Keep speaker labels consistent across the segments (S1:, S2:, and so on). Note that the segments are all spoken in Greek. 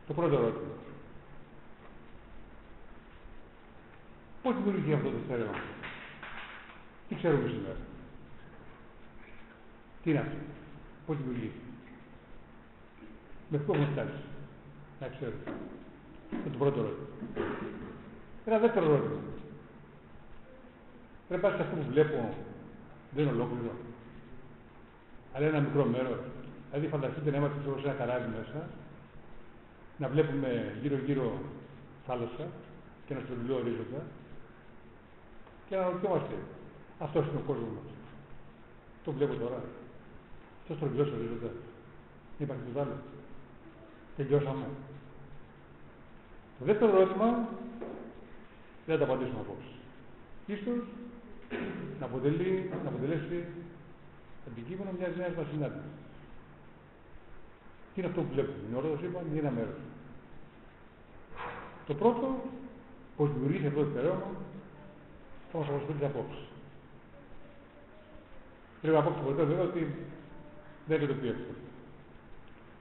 S1: Το πρώτο ερώτημα. Πώς δημιουργεί αυτό το στερεό? Τι ξέρουμε σήμερα? Τι είναι αυτό? Πώς δημιουργεί? Με πού έχουμε φτάσει? Να ξέρω. Αυτό είναι το πρώτο ερώτημα. Ένα δεύτερο ερώτημα. Πρέπει να αυτό που βλέπω δεν είναι ολόκληρο. Αλλά ένα μικρό μέρος. Δηλαδή, φανταστείτε να είμαστε σε ένα καράβι μέσα, να βλέπουμε γύρω-γύρω θάλασσα και ένα στρογγυλό ορίζοντα και να ρωτιόμαστε, αυτός είναι ο κόσμος μας. Το βλέπω τώρα. Αυτό στρογγυλός ορίζοντα. Δεν υπάρχει τίποτα άλλο. Τελειώσαμε. Το δεύτερο ερώτημα δεν θα το απαντήσουμε απόψε. Ίσως να αποτελέσει αντικείμενο μιας νέας μας συνάντησης. Τι είναι αυτό που βλέπουμε? Είναι όλο το σύμπαν ή ένα μέρος? Το πρώτο, πώς δημιουργήσει αυτό το στερέωμα, θα μας απασχολήσει απόψε. Πρέπει να πω ποτέ βέβαια ότι δεν είναι το πιο εύκολο.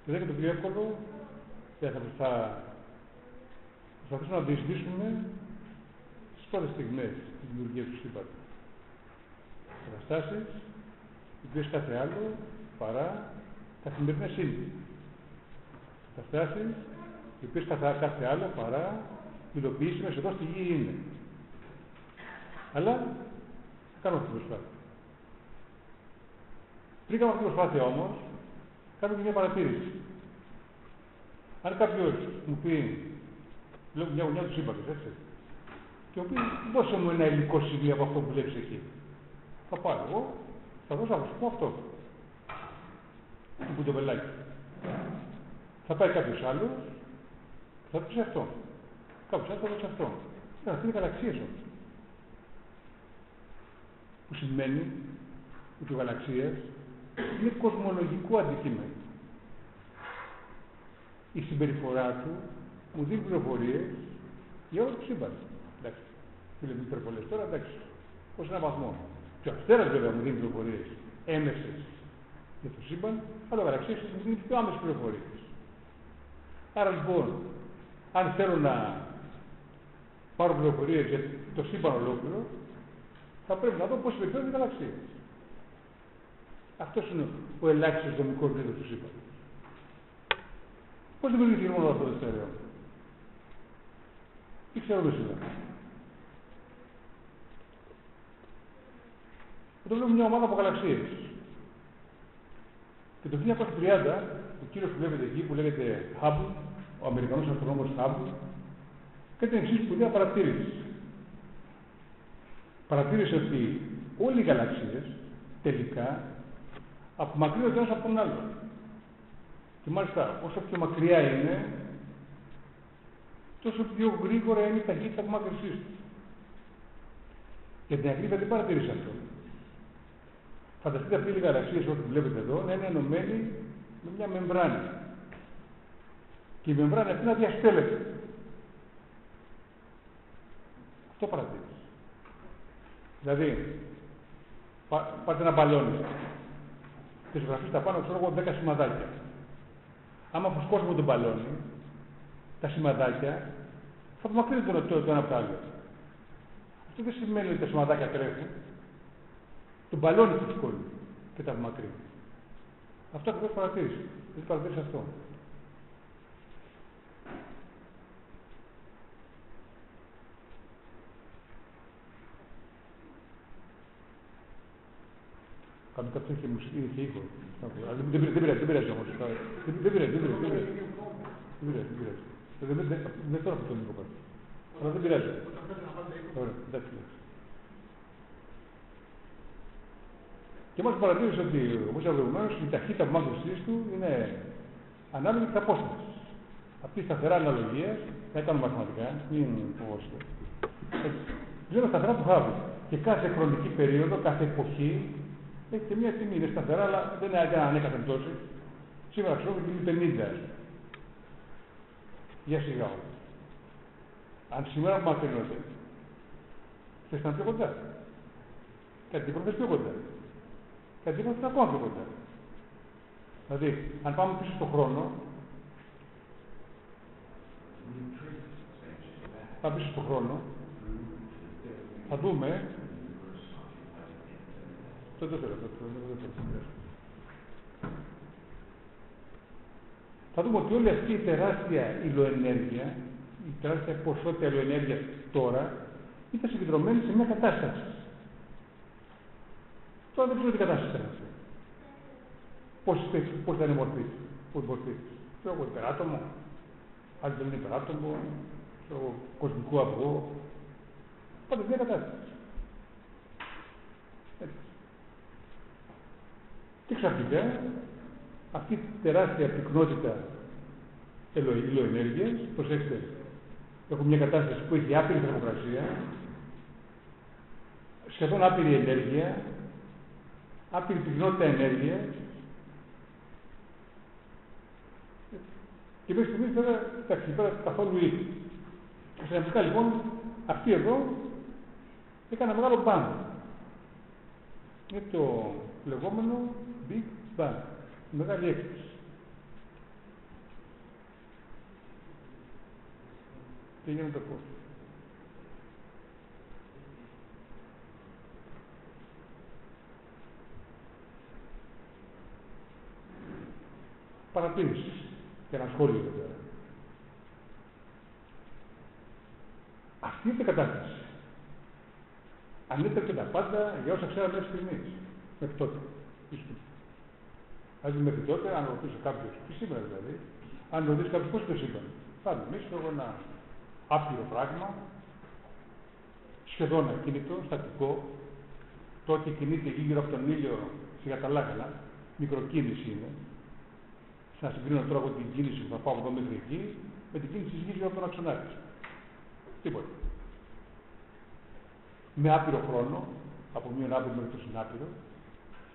S1: Και δεν είναι το πιο εύκολο γιατί θα προσπαθήσουμε να διεισδύσουμε στις πρώτες στιγμές της δημιουργίας του σύμπαντος. Καταστάσεις, οι οποίες κάθε άλλο παρά καθημερινές είναι. Καταστάσεις, οι οποίες κάθε άλλο παρά υλοποιήσιμες εδώ στη γη είναι. Αλλά θα κάνουμε αυτή την προσπάθεια. Πριν κάνουμε αυτή την προσπάθεια όμως, κάνουμε μια παρατήρηση. Αν κάποιος μου πει, λέω μια του σύμπαντος, έτσι, και μου πει, δώσε μου ένα υλικό σημείο από αυτό που βλέπεις εκεί. Θα πάω εγώ, θα δώσω να σου πω αυτό. Του κουτοβελάκι. Θα πάει κάποιος άλλος, θα πει αυτό. Κάποιος άλλος θα δώσει αυτό. Αυτή είναι γαλαξίες όμως. Που σημαίνει ότι οι γαλαξίες είναι κοσμολογικό αντικείμενο. Η συμπεριφορά του μου δίνει πληροφορίες για όλο το σύμπαν. Εντάξει. Μιλάμε υπερβολές τώρα, εντάξει. Ως έναν βαθμό. Και ο αστέρας βέβαια μου δίνει πληροφορίες έμεσες για το σύμπαν, αλλά ο γαλαξίες μου δίνει πιο άμεσες πληροφορίες. Άρα λοιπόν, αν θέλω να πάρω πληροφορίες για το σύμπαν ολόκληρο, θα πρέπει να δω πώς συμπεριφέρονται οι γαλαξίες. Αυτός είναι ο ελάχιστος δομικός μύθος του σύμπαντος. Πώς δημιουργήθηκε μόνο αυτό το στερεό? Τι ξέρουμε σήμερα? Εδώ βλέπουμε μια ομάδα από γαλαξίες. Και το 1930, ο κύριος που βλέπετε εκεί, που λέγεται Hubble, ο Αμερικανός αστρονόμος Hubble, έκανε την εξής σπουδαία παρατήρηση. Παρατήρησε ότι όλοι οι γαλαξίες τελικά απομακρύνονται ένας από τον άλλο. Και μάλιστα όσο πιο μακριά είναι, τόσο πιο γρήγορα είναι η ταχύτητα απομάκρυνσής του. Για την ακρίβεια δεν παρατήρησε αυτό. Φανταστείτε αυτοί οι γαλαξίες που βλέπετε εδώ να είναι ενωμένοι με μια μεμβράνη. Και η μεμβράνη αυτή να διαστέλλεται. Αυτό παρατήρησε. Δηλαδή, πάρτε ένα μπαλόνι και ζωγραφίστε πάνω, ξέρω εγώ, 10 σημαδάκια. Άμα φουσκώσουμε τον μπαλόνι, τα σημαδάκια θα απομακρύνονται το ένα από το άλλο. Αυτό δεν σημαίνει ότι τα σημαδάκια τρέχουν. Το μπαλόνι φουσκώνει και τα απομακρύνει. Αυτό ακριβώς παρατήρησε. Δεν παρατήρησε αυτό. Κάποιο είχε μουσική, είχε ήχο. Δεν πειράζει όμως. Δεν πειράζει. Δεν τώρα αυτό το ήχο πάνω. Αλλά δεν πειράζει. Ωραία, εντάξει. Και μας παρατήρησε ότι, όπως είπα προηγουμένως, η ταχύτητα απομάκρυνσής του είναι ανάλογη της απόστασης. Αυτή η σταθερά αναλογία, θα ήταν μαθηματικά, μην φοβόσαστε. Λέμε σταθερά του Hubble. Και κάθε χρονική περίοδο, κάθε εποχή, έχει και μία τιμή. Είναι σταθερά, αλλά δεν είναι ανέκαθεν τόση. Σήμερα ξέρουμε ότι είναι 50. Για σιγά. Αν σήμερα απομακρύνονται, θα ήταν πιο κοντά. Κάτι τίποτα πιο κοντά. Κάτι τίποτα ακόμα πιο κοντά. Δηλαδή, αν πάμε πίσω στον χρόνο, Θα πίσω στον χρόνο. Θα δούμε. Το θέλω. Θα δούμε ότι όλη αυτή η τεράστια υλοενέργεια, η τεράστια ποσότητα υλοενέργειας τώρα, ήταν συγκεντρωμένη σε μια κατάσταση. Τώρα δεν ξέρω τι κατάσταση ήταν αυτή. Πώς ήταν η μορφή της. Ξέρω εγώ, υπεράτομο, άλλοι δεν είναι υπεράτομο, ξέρω εγώ, κοσμικό αυγό. Πάντως μια κατάσταση. Έτσι. Και ξαφνικά, αυτή η τεράστια πυκνότητα υλοενέργειας, προσέξτε, έχουμε μια κατάσταση που έχει άπειρη θερμοκρασία, σχεδόν άπειρη ενέργεια, άπειρη πυκνότητα ενέργειας, και μέχρι στιγμής βέβαια, εντάξει, τώρα καθόλου ήλιο. Και ξαφνικά λοιπόν, αυτή εδώ έκανε μεγάλο bang. Είναι το λεγόμενο Big Bang. Μεγάλη έκπληξη. Τι γίνεται το πώς. Παρατήρηση και ένα σχόλιο εδώ πέρα. Αυτή είναι η κατάσταση. Ανέτρεπε τα πάντα για όσα ξέραμε μέχρι στιγμής. Μέχρι τότε. Δηλαδή μέχρι τότε, αν ρωτήσει κάποιος, και σήμερα δηλαδή, αν ρωτήσει κάποιος πώς το σύμπαν, πάμε εμείς έχω ένα άπειρο πράγμα, σχεδόν ακίνητο, στατικό, τότε κινείται γύρω από τον ήλιο σε καταλάγαλα, μικροκίνηση είναι. Θα συγκρίνω τώρα από την κίνηση που θα πάω από εδώ μέχρι εκεί, με την κίνηση της γης γύρω από τον αξονάρι. Τίποτα. Με άπειρο χρόνο, από μείον άπειρο μέχρι το συνάπειρο,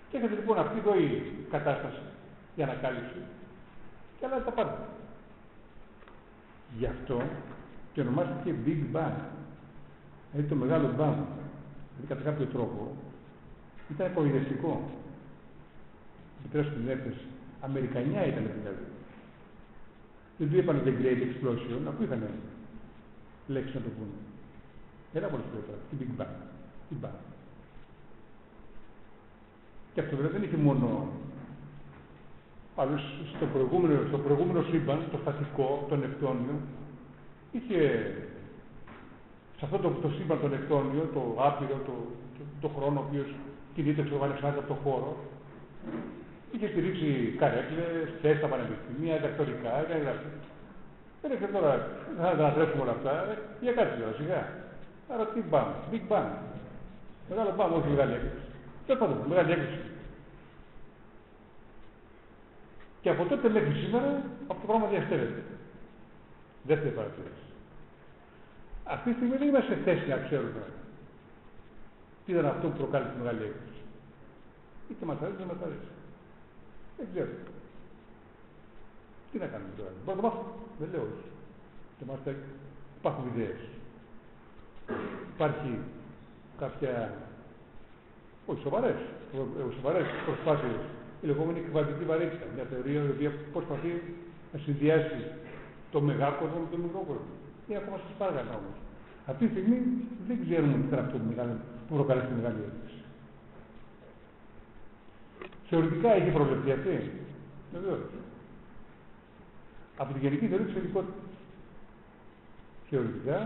S1: και έχετε λοιπόν αυτή εδώ η κατάσταση, η ανακάλυψη, και άλλα τα πάντα. Γι' αυτό και ονομάστηκε Big Bang. Δηλαδή το μεγάλο bang. Δηλαδή κατά κάποιο τρόπο ήταν κοροϊδευτικό. Επιτρέψτε την έκθεση. Αμερικανιά ήταν δηλαδή. Δεν του είπαν The Great Explosion, αφού είχαν λέξη να το πούνε. Ένα πολύ σπουδαίο, την Big Bang. Big Bang. Και αυτό βέβαια δεν είχε μόνο. Αλλού στο προηγούμενο σύμπαν, το στατικό, το νεπτόνιο, είχε σε αυτό το σύμπαν το νεπτόνιο, το άπειρο, το χρόνο, ο οποίος κινείται εξωγανεξάρτητα από το χώρο, είχε στηρίξει καρέκλες, θέσεις στα πανεπιστήμια, διδακτορικά, έκανε γραφή. Δεν έρχεται τώρα να τα ανατρέψουμε όλα αυτά, για κάτι τώρα, σιγά. Άρα τι bang, Big Bang. Μεγάλο bang, όχι μεγάλη έκρηξη. Τέλος πάντων, μεγάλη έκρηξη. Και από τότε μέχρι σήμερα αυτό το πράγμα διαστέλλεται. Δεύτερη παρατήρηση. Αυτή τη στιγμή δεν είμαστε σε θέση να ξέρουμε τι ήταν αυτό που προκάλεσε τη μεγάλη έκρηξη. Είτε μας αρέσει, είτε μας αρέσει. Δεν ξέρω. Τι να κάνουμε τώρα. Μπορούμε να το μάθουμε. Δεν λέω όχι. Και μάλιστα υπάρχουν ιδέες. Υπάρχει κάποια. Όχι σοβαρές προσπάθειες. Η λεγόμενη κυβαντική βαρύτητα. Μια θεωρία η οποία προσπαθεί να συνδυάσει το μεγάκοσμο με το μικρό κόσμο. Είναι ακόμα στα σπάργανα όμως. Αυτή τη στιγμή δεν ξέρουμε τι ήταν αυτό που προκαλέσει τη μεγάλη έκρηξη. Θεωρητικά έχει προβλεφθεί αυτή. Βεβαίως. Από τη γενική θεωρία της ειδικότητας. Θεωρητικά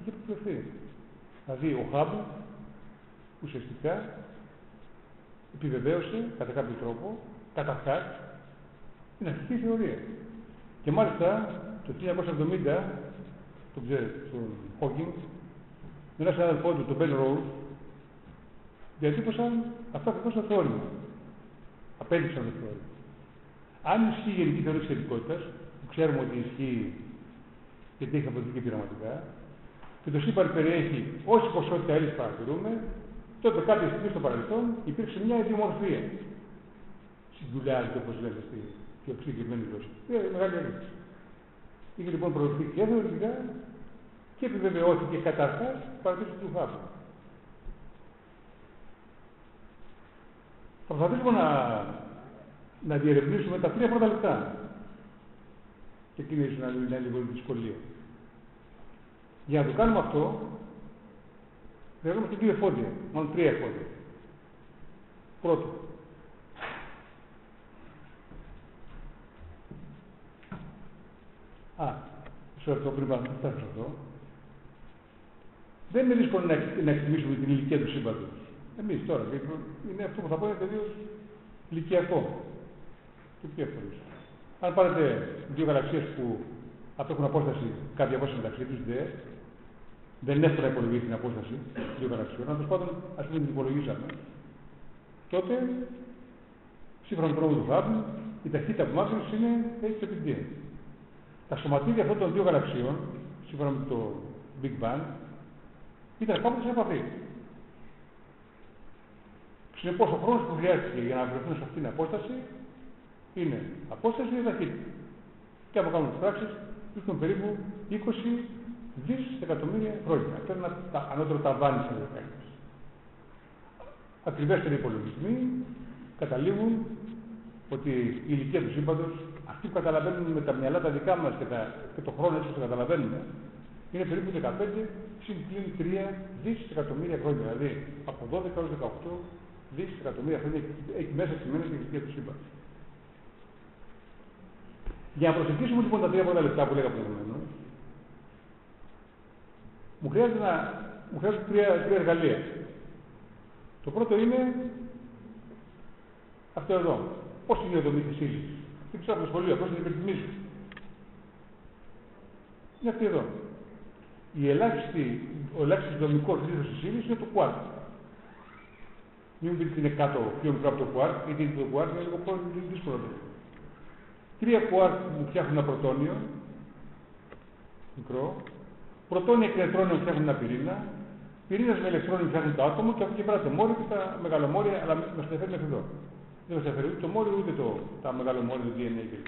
S1: έχει προβλεφθεί. Δηλαδή ο Χάμπλ ουσιαστικά επιβεβαίωσε κατά κάποιο τρόπο, καταρχάς, την αρχική θεωρία. Και μάλιστα το 1970, το ξέρετε, τον Χόκινγκ, με έναν συνάδελφό του, τον Μπεν Ρόουζ, διατύπωσαν αυτό ακριβώς το θεώρημα. Απέδειξαν το θεώρημα. Αν ισχύει η γενική θεωρία της ειδικότητας, που ξέρουμε ότι ισχύει γιατί έχει αποδειχθεί και πειραματικά, και το σύμπαν περιέχει όση ποσότητα ύλης παρατηρούμε, τότε κάποια στιγμή στο παρελθόν υπήρξε μια ιδιομορφία. Συγκουλιάζεται, όπως λέμε στη πιο συγκεκριμένη γλώσσα. Μεγάλη έκρηξη. Είχε λοιπόν προωθεί και θεωρητικά και επιβεβαιώθηκε καταρχάς παρατήρηση του Χάμπλ. Θα προσπαθήσουμε να διερευνήσουμε τα τρία πρώτα λεπτά. Και εκεί ίσως να είναι λίγο δυσκολία. Για να το κάνουμε αυτό, χρειαζόμαστε 2 εφόδια, μάλλον 3 εφόδια. Πρώτο, μισό λεπτό πριν πάμε, φτάσουμε σε αυτό. Δεν είναι δύσκολο να εκτιμήσουμε την ηλικία του σύμπαντος. Εμείς τώρα, είναι αυτό που θα πω, είναι τελείως ηλικιακό. Και πιο εύκολο. Αν πάρετε 2 γαλαξίες που απέχουν απόσταση κάποια απόσταση μεταξύ τους, δεν είναι εύκολο να υπολογίσει την απόσταση 2 γαλαξιών. Αν τέλος πάντων, ας πούμε, την υπολογίσαμε, τότε, σύμφωνα με τον νόμο του Χάμπλ, η ταχύτητα απομάκρυνσης είναι h επί d. Τα σωματίδια αυτών των 2 γαλαξιών, σύμφωνα με το Big Bang, ήταν κάπου σε επαφή. Συνεπώς, ο χρόνος που χρειάστηκε για να βρεθούν σε αυτήν την απόσταση είναι απόσταση ή ταχύτητα. Και από κάνουμε τις πράξεις, βρίσκουν περίπου 20 δισεκατομμύρια χρόνια. Αυτό είναι ένα ανώτερο ταβάνι της ανθρωπιάς. Ακριβέστεροι υπολογισμοί καταλήγουν ότι η ηλικία του σύμπαντος, αυτοί που καταλαβαίνουν με τα μυαλά τα δικά μας και το χρόνο έτσι που το καταλαβαίνουμε, είναι περίπου 15 συν πλην 3 δισεκατομμύρια χρόνια. Δηλαδή από 12 έως 18 δισεκατομμύρια χρόνια έχει μέσα σημαίνει την ηλικία του σύμπαντος. Για να προσεγγίσουμε λοιπόν τα 3 πρώτα λεπτά που λέγαμε προηγουμένως, μου χρειάζονται 3 εργαλεία. Το πρώτο είναι αυτό εδώ. Πώς είναι η δομή της ύλης. Τι ξέρω από το σχολείο, πώς την υπερτιμίζω. Είναι αυτή εδώ. Ο ελάχιστος δομικός λίθος της ύλης είναι το κουάρτ. Μην μου πείτε ότι είναι κάτω πιο μικρό από το κουάρτ, γιατί το κουάρτ είναι λίγο πιο δύσκολο. 3 κουάρτ μου φτιάχνουν ένα πρωτόνιο, μικρό. Πρωτόνια και ηλεκτρόνια μου φτιάχνουν ένα πυρήνα. Πυρήνας με ηλεκτρόνια φτιάχνουν το άτομο και από εκεί πέρα το μόριο και τα μεγαλομόρια, αλλά μας ενδιαφέρει μέχρι εδώ. Δεν μας ενδιαφέρει ούτε το μόριο ούτε τα μεγαλομόρια του DNA κλπ.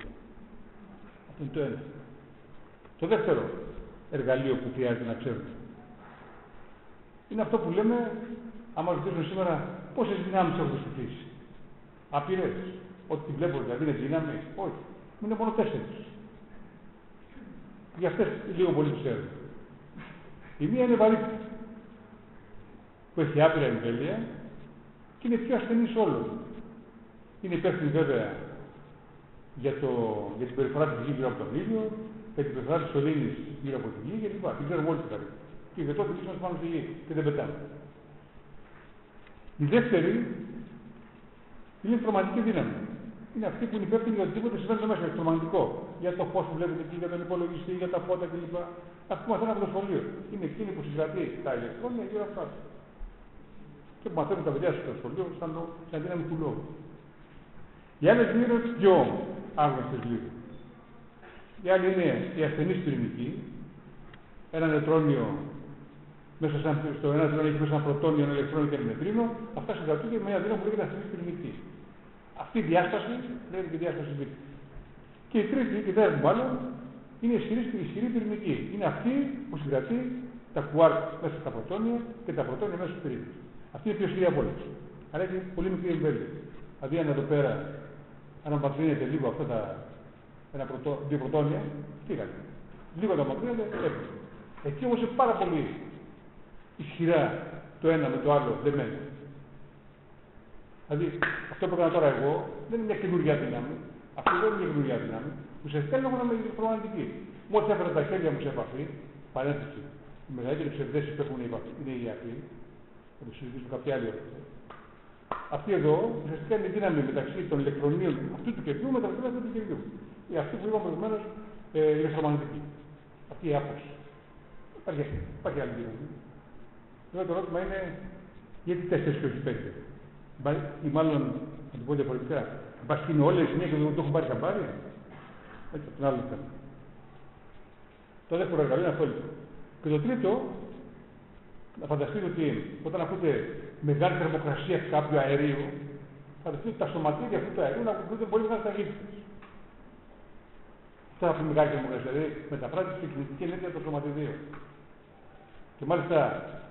S1: Αυτό είναι το ένα. Το δεύτερο εργαλείο που χρειάζεται να ξέρουμε είναι αυτό που λέμε, άμα ρωτήσουμε σήμερα, πόσες δυνάμεις έχουν στη φύση. Απειρές. Ό,τι τη βλέπω δηλαδή είναι δύναμη. Όχι. Είναι μόνο 4. Για αυτές λίγο πολύ ξέρουμε. Η μία είναι βαρύτητα, που έχει άπειρα εμβέλεια και είναι πιο ασθενής όλων. Είναι υπεύθυνη βέβαια για την περιφορά της γης γύρω από τον ήλιο, για την περιφορά της σωλήνης γύρω από τη γη κλπ. Την ξέρουμε όλοι την βαρύτητα. Και για τότε βρίσκονται πάνω στη γη και δεν πετάμε. Η δεύτερη είναι η ηλεκτρομαγνητική δύναμη. Είναι αυτή που είναι υπεύθυνη για οτιδήποτε συμβαίνει μέσα, ηλεκτρομαγνητικό. Για το φως που βλέπετε εκεί, για τον υπολογιστή, για τα φώτα κλπ. Αυτό που μαθαίνουμε από το σχολείο. Είναι εκείνη που συγκρατεί τα ηλεκτρόνια γύρω από αυτά. Και που μαθαίνουν τα παιδιά στο σχολείο, σαν δύναμη του λόγου. Οι άλλες δύο είναι πιο άγνωστες λίγο. Η άλλη είναι η ασθενής πυρηνική. Ένα νετρόνιο, μέσα στο ένα νετρόνιο έχει μέσα ένα πρωτόνιο, ένα ηλεκτρόνιο και ένα νετρίνο. Αυτά συγκρατούνται με μια δύναμη που λέγεται ασθενής πυρηνική. Αυτή η διάσταση λέγεται και διάσταση β. Και η τρίτη, η τέταρτη μάλλον, είναι ισχυρή πυρηνική. Είναι αυτή που συγκρατεί τα κουάρτ μέσα στα πρωτόνια και τα πρωτόνια μέσα στους πυρήνες. Αυτή είναι η πιο ισχυρή από όλες. Αλλά έχει πολύ μικρή εμβέλεια. Δηλαδή, αν εδώ πέρα, αν απομακρύνεται λίγο αυτά τα δύο πρωτόνια, φύγανε. Λίγο τα απομακρύνεται, έφυγε. Εκεί όμως είναι πάρα πολύ ισχυρά το ένα με το άλλο δεμένο. Δηλαδή, αυτό που έκανα τώρα εγώ δεν είναι μια καινούργια δύναμη. Αυτή δεν είναι μια καινούργια δύναμη. Ουσιαστικά είναι μια ηλεκτρομαγνητική. Μόλις έφερα τα χέρια μου σε επαφή, παρένθεση, η μεγαλύτερη ψευδέση που έχουν είναι η αυτή, θα το συζητήσουμε κάποια άλλη ώρα. Αυτή εδώ ουσιαστικά είναι η δύναμη μεταξύ των ηλεκτρονίων αυτού του κερδιού με τα αυτού του κερδιού. Η αυτή που είπαμε προηγουμένως ηλεκτρομαγνητική. Αυτή η άποψη. Υπάρχει άλλη δύναμη. Βέβαια το ερώτημα είναι γιατί 4 και όχι 5. Ή μάλλον, να το πω διαφορετικά, μπας και είναι όλες μία και δεν το έχουν πάρει χαμπάρι. Έτσι, από την άλλη θέμα. Το δεύτερο εργαλείο είναι αυτό λοιπόν. Και το τρίτο, να φανταστείτε ότι όταν ακούτε μεγάλη θερμοκρασία κάποιου αερίου, φανταστείτε ότι τα σωματίδια αυτού του αερίου να ακούγονται πολύ μεγάλες ταχύτητες. Αυτό θα πει μεγάλη θερμοκρασία, δηλαδή μεταφράζεται στην κινητική ενέργεια των σωματιδίων. Και μάλιστα,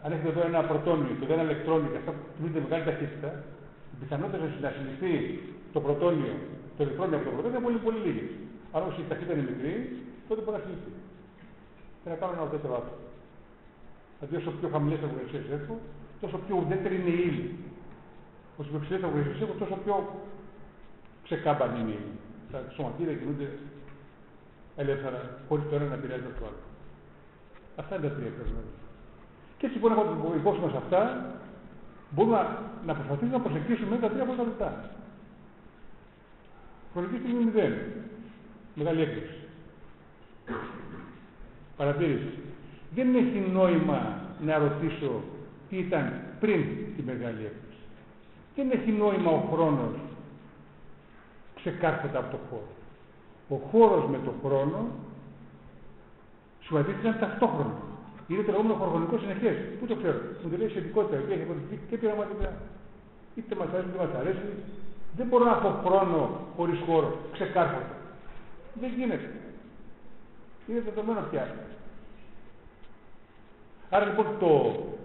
S1: αν έχετε εδώ ένα πρωτόνιο και εδώ ένα ηλεκτρόνιο και αυτά που κινούνται μεγάλη ταχύτητα, η πιθανότητα να συλληφθεί το πρωτόνιο, το ηλεκτρόνιο από το πρωτόνιο είναι πολύ, πολύ λίγη. Αν όμως η ταχύτητα είναι μικρή, τότε μπορεί να συλληφθεί. Και να κάνω ένα ουδέτερο άτομο. Δηλαδή, όσο πιο χαμηλές θερμοκρασίες έχω, τόσο πιο ουδέτερη είναι η ύλη. Όσο πιο ψηλές θερμοκρασίες έχω, τόσο πιο ξεκάμπανη είναι η ύλη. Τα σωματίδια κινούνται ελεύθερα, χωρίς το ένα να επηρεάζει το άλλο. Αυτά είναι τα τρία πράγματα. Και έτσι λοιπόν, έχοντας υπόψη μας αυτά, μπορούμε να προσπαθήσουμε να προσεγγίσουμε τα τρία πρώτα λεπτά. Χρονική στιγμή 0. Μεγάλη έκπληξη. Παρατήρηση. Δεν έχει νόημα να ρωτήσω τι ήταν πριν τη μεγάλη έκπληξη. Δεν έχει νόημα ο χρόνος ξεκάθαρα από το χώρο. Ο χώρος με το χρόνο σχηματίστηκαν ταυτόχρονα. Είναι το λεγόμενο χωροχρονικό συνεχές. Πού το ξέρω. Μου το λέει σχετικότητα, η οποία έχει αποδειχθεί και πειραματικά. Είτε μας αρέσει είτε μας αρέσει. Δεν μπορώ να έχω χρόνο χωρίς χώρο. Ξεκάθαρα. Δεν γίνεται. Είναι δεδομένο πια. Άρα λοιπόν το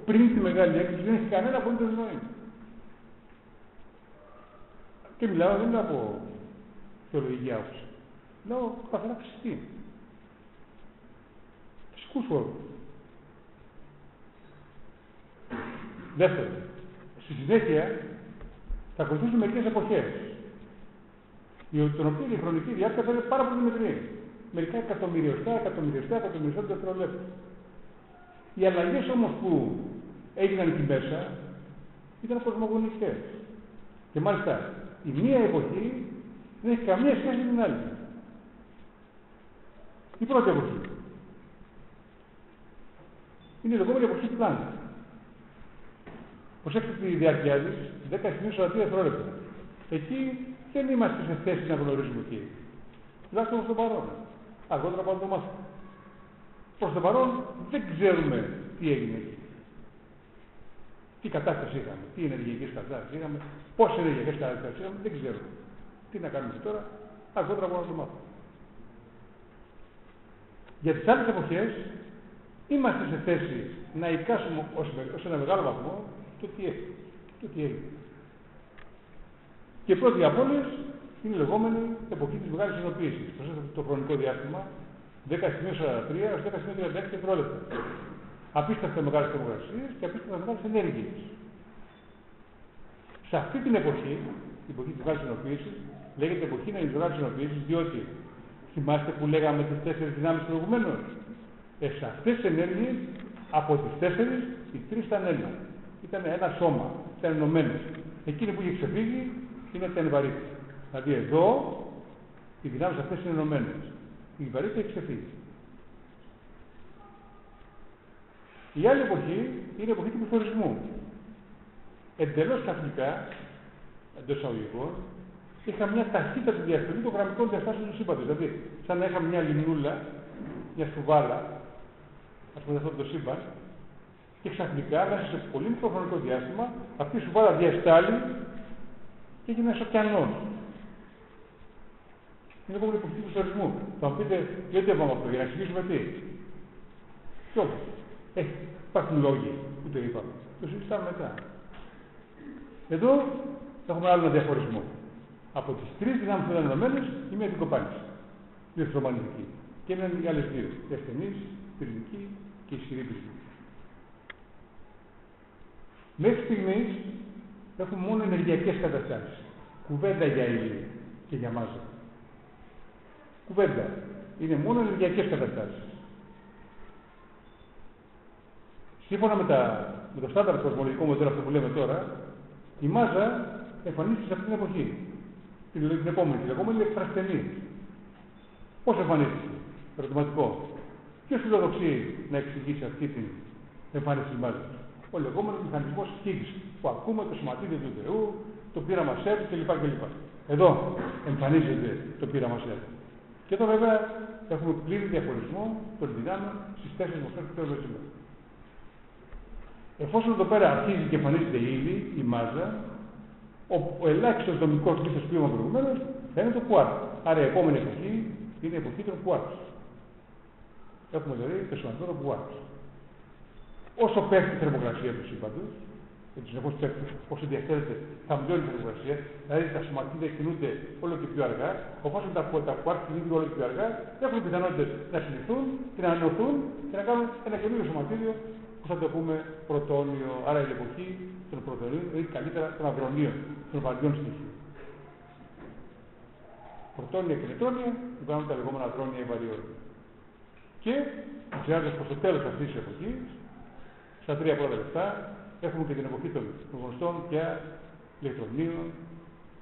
S1: πριν τη μεγάλη έκπληξη δεν έχει κανένα απολύτως νόημα. Και μιλάω δεν από θεολογική άποψη. Λέω καθαρά φυσική. Φυσικούς όρους. Δεύτερον, στη συνέχεια θα ακολουθήσουν μερικές εποχές, των οποίων η χρονική διάρκεια θα είναι πάρα πολύ μικρή. Μερικά εκατομμυριωστά δευτερολέπτα. Οι αλλαγές όμως που έγιναν εκεί μέσα ήταν κοσμογονικές. Και μάλιστα η μία εποχή δεν έχει καμία σχέση με την άλλη. Η πρώτη εποχή είναι η λεγόμενη εποχή Πλάνκ. Προσέξτε τη διάρκεια της, 10 δευτερόλεπτα. Εκεί δεν είμαστε σε θέση να γνωρίζουμε τι. Τουλάχιστον προς το παρόν. Αργότερα πάμε το μάθημα. Προς το παρόν δεν ξέρουμε τι έγινε εκεί. Τι κατάσταση είχαμε, τι ενεργειακές κατάσταση είχαμε, πόσες ενεργειακές κατάσταση είχαμε, δεν ξέρουμε. Τι να κάνουμε τώρα, αργότερα μπορούμε να το μάθουμε. Για τις άλλες εποχές είμαστε σε θέση να εικάσουμε ως ένα μεγάλο βαθμό το τι έγινε. Και η πρώτη από όλες είναι η λεγόμενη εποχή της μεγάλης ενοποίησης. Προσέξτε το χρονικό διάστημα, 10:43 έως 10:36 δευτερόλεπτα. Απίστευτα μεγάλες θερμοκρασίες και απίστευτα μεγάλες ενέργειες. Σε αυτή την εποχή, την εποχή της μεγάλης ενοποίησης, λέγεται εποχή της μεγάλης ενοποίησης, διότι θυμάστε που λέγαμε τις 4 δυνάμεις προηγουμένως. Σε αυτές τις ενέργειες, από τις 4, οι 3 ήταν ένα. Ήταν ένα σώμα, ήταν ενωμένες. Εκείνη που είχε ξεφύγει είναι τα ενβαρύτητα. Δηλαδή εδώ οι δυνάμεις αυτές είναι ενωμένες. Η βαρύτητα έχει ξεφύγει. Η άλλη εποχή είναι η εποχή του πληθωρισμού. Εντελώς καθολικά, εντός εισαγωγικών, είχα μια ταχύτατη διαστολή των γραμμικών διαστάσεων του σύμπαντος. Δηλαδή, σαν να είχαμε μια λιμνούλα, μια στουβάλα, ας πούμε αυτό το σύμπαν, και ξαφνικά, μέσα σε πολύ μικρό χρονικό διάστημα, αυτή η στουβάλα διαστάλλει και έγινε ένας ωκεανός. Είναι λοιπόν η εποχή του πληθωρισμού. Θα μου πείτε, γιατί είπαμε αυτό, για να εξηγήσουμε τι. Και όχι. Υπάρχουν λόγοι που το είπαμε. Το συζητάμε μετά. Εδώ έχουμε άλλο ένα διαχωρισμό. Από τις 3 δυνάμεις που ήταν ενωμένες, η μία την κοπάνησε. Η ηλεκτρομαγνητική. Και είναι οι άλλες 2. Η ασθενής, η πυρηνική και η ισχυρή πυρηνική. Μέχρι στιγμής έχουμε μόνο ενεργειακές καταστάσεις. Κουβέντα για ύλη και για μάζα. Κουβέντα. Είναι μόνο ενεργειακές καταστάσεις. Σύμφωνα με το στάνταρ κοσμολογικό μοντέλο αυτό που λέμε τώρα, η μάζα εμφανίστηκε σε αυτή την εποχή. Την επόμενη, την λεγόμενη εκφραστενή. Πώς εμφανίστηκε, ερωτηματικό. Ποιος φιλοδοξεί να εξηγήσει αυτή την εμφάνιση της μάζας? Ο λεγόμενος μηχανισμός Higgs, που ακούμε το σωματίδιο του Θεού, το πείραμα ΣΕΡ κλπ. Εδώ εμφανίζεται το πείραμα ΣΕΡ. Και εδώ βέβαια έχουμε πλήρη διαχωρισμό των δυνάμεων στις 4 μορφές που θέλουμε σήμερα. Εφόσον εδώ πέρα αρχίζει και εμφανίζεται η ύλη, η μάζα, ο ελάχιστος δομικός λίθος που είπαμε προηγουμένως θα είναι το κουάρτ. Άρα η επόμενη εποχή είναι η εποχή των κουάρτ. Έχουμε δηλαδή το σημαντικό των κουάρτ. Όσο πέφτει η θερμοκρασία του σύμπαντος, γιατί συνεχώς πέφτει, όσο διαφέρεται, θα μειώνει η θερμοκρασία, δηλαδή τα σωματίδια κινούνται όλο και πιο αργά. Οφόσον τα κουάρτ κινούνται όλο και πιο αργά, έχουν πιθανότητες να συλληφθούν και να ανανεωθούν και να κάνουν ένα καινούριο σωματίδιο πώς θα το πούμε, πρωτόνιο. Άρα η εποχή των πρωτονίων ή καλύτερα των αδρονίων, των βαριών στοιχείων. Πρωτόνια και νετρόνια που κάνουν τα λεγόμενα αδρόνια ή βαριόνια. Και πλησιάζοντας προς το τέλος αυτής της εποχής, στα 3 πρώτα λεπτά, έχουμε και την εποχή των γνωστών πια ηλεκτρονίων,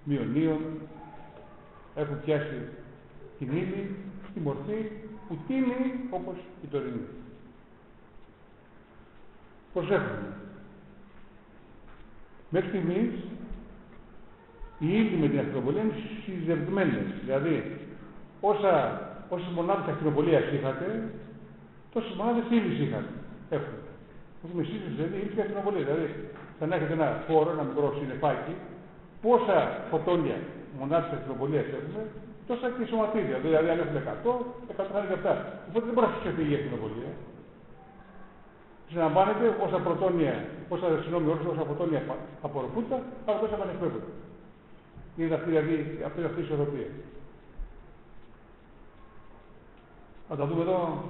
S1: μειονίων. Έχουν πιάσει την ύλη στη μορφή που τίνει όπως η τωρινή. Προσέχουμε. Μέχρι στιγμής η ύλη με την ακτινοβολία είναι συζευγμένες. Δηλαδή, όσες μονάδες ακτινοβολίας είχατε, τόσες μονάδες ύλης είχατε. Έχουμε. Έχουμε σύζευξη, δηλαδή ύλη και ακτινοβολία. Δηλαδή, θα να έχετε ένα χώρο, ένα μικρό συννεφάκι, πόσα φωτόνια μονάδες ακτινοβολίας έχουμε, τόσα και σωματίδια. Δηλαδή, αν έχουμε 100 θα είναι και αυτά. Οπότε δεν μπορεί να ξεφύγει η ακτινοβολία. Συναμβάνεται όσα φωτόνια απορροφούνται, αλλά τόσα επανεκπέμπονται. Είναι αυτή η ισορροπία. Θα τα δούμε εδώ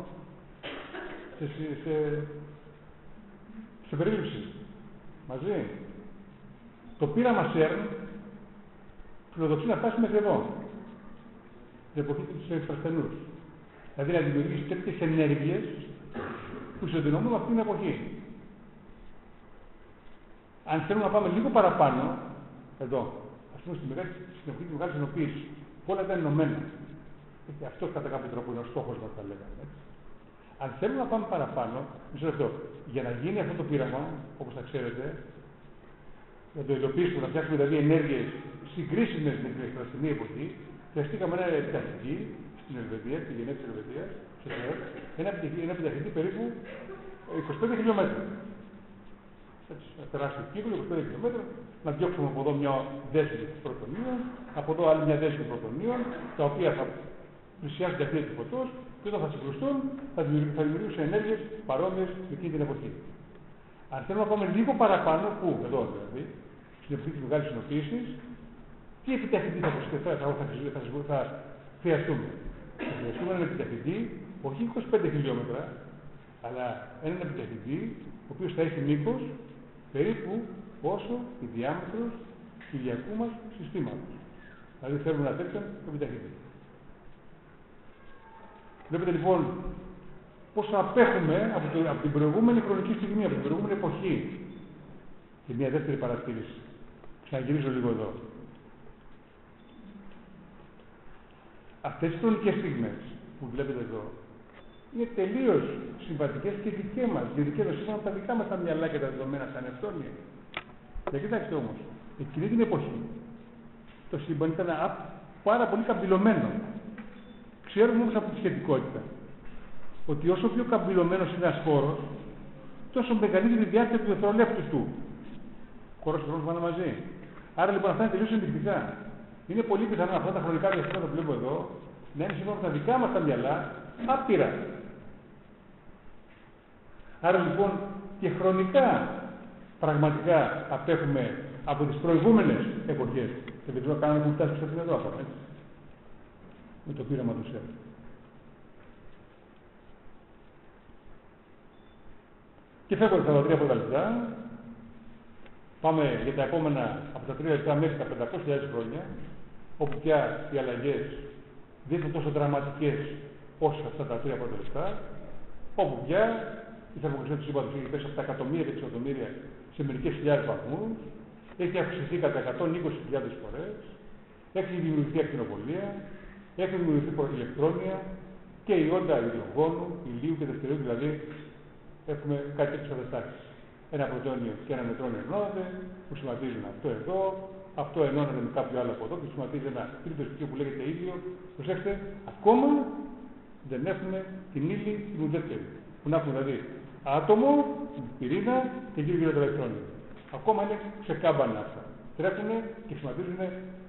S1: σε περίληψη. Μαζί. Το πείραμα CERN φιλοδοξεί να φτάσει μέχρι εδώ. Την εποχή του υπερσθενούς. Δηλαδή να δημιουργήσει τέτοιες ενέργειες που ισοδυναμούν με αυτήν την εποχή. Αν θέλουμε να πάμε λίγο παραπάνω, εδώ, ας πούμε στην εποχή της μεγάλης ενοποίησης, που όλα ήταν ενωμένα. Και αυτό κατά κάποιο τρόπο είναι ο στόχος μας, θα λέγαμε. Έτσι. Αν θέλουμε να πάμε παραπάνω, μισό λεπτό, για να γίνει αυτό το πείραμα, όπως θα ξέρετε, να το υλοποιήσουμε, να φτιάξουμε δηλαδή ενέργειες συγκρίσιμες με την εκπαιδευτική εποχή, χρειαστήκαμε ένα επιταχυντή στην Ελβετία, στη γενναία της Ελβετίας, ένα επιταχυντή περίπου 25 χιλιόμετρα. Έτσι, ένα τεράστιο κύκλο, 25 χιλιόμετρα, να διώξουμε από εδώ μια δέσμη πρωτονίων, από εδώ άλλη μια δέσμη πρωτονίων, τα οποία θα πλησιάσουν την ακτίνα του φωτός και όταν θα συγκρουστούν θα δημιουργήσουν ενέργειες παρόμοιες με εκείνη την εποχή. Αν θέλουμε να πάμε λίγο παραπάνω, πού, εδώ δηλαδή, στην εποχή της μεγάλης συνοποίησης, τι επιταχυντή θα χρειαστούμε. Θα χρειαστούμε έναν επιταχυντή, όχι 25 χιλιόμετρα, αλλά έναν επιταχυντή, ο οποίος θα έχει μήκος περίπου όσο η διάμετρος του ηλιακού μας συστήματος. Δηλαδή θέλουμε ένα τέτοιο επιταχυντή. Βλέπετε λοιπόν πόσο απέχουμε από την προηγούμενη χρονική στιγμή, από την προηγούμενη εποχή. Και μια δεύτερη παρατήρηση. Ξαναγυρίζω λίγο εδώ. Αυτές οι χρονικές στιγμές που βλέπετε εδώ είναι τελείως συμβατικές και δικές μας. Δικές μας σύμφωνα με τα δικά μας τα μυαλά και τα δεδομένα σαν ευτόνια. Για κοιτάξτε όμως, εκείνη την εποχή το σύμπαν ήταν πάρα πολύ καμπυλωμένο. Ξέρουμε όμως από τη σχετικότητα ότι όσο πιο καμπυλωμένος είναι ένας χώρος, τόσο μεγαλύτερη διάρκεια του δευτερολέπτου του. Χώρος και χρόνος πάνε μαζί. Άρα λοιπόν αυτά είναι τελείως ενδεικτικά. Είναι πολύ πιθανό αυτά τα χρονικά διαστήματα που βλέπω εδώ να είναι σύμφωνα με τα δικά μας τα μυαλά άπειρα. Άρα λοιπόν και χρονικά πραγματικά απέχουμε από τις προηγούμενες εποχές. Και δεν ξέρω καν να έχουμε φτάσει στην εδώ ακόμα, έτσι. Με το πείραμα του ΣΕΡ. Και φεύγοντας από τα 3 πρώτα λεπτά, πάμε για τα επόμενα από τα 3 λεπτά μέχρι τα 500.000 χρόνια, όπου πια οι αλλαγές δεν είναι τόσο δραματικές όσο αυτά τα 3 πρώτα λεπτά, όπου πια η θερμοκρασία του σύμπαντος έχει πέσει από τα εκατομμύρια και δισεκατομμύρια σε μερικές χιλιάδες βαθμούς, έχει αυξηθεί κατά 120.000 φορές, έχει δημιουργηθεί ακτινοβολία, έχουν δημιουργηθεί ηλεκτρόνια και ιόντα υδρογόνου, ηλίου και δευτερίου, δηλαδή έχουμε κάτι τέτοιες καταστάσεις. Ένα πρωτόνιο και ένα νετρόνιο ενώνονται, που σχηματίζουν αυτό ενώνεται με κάποιο άλλο από εδώ, που σχηματίζει ένα τρίτο στοιχείο που λέγεται ήλιο. Προσέξτε, ακόμα δεν έχουμε την ύλη την ουδέτερη. Που να έχουμε δηλαδή άτομο, πυρήνα και γύρω-γύρω τα ηλεκτρόνια. Ακόμα είναι ξεκάμπανα αυτά. Τρέχουν και σχηματίζουν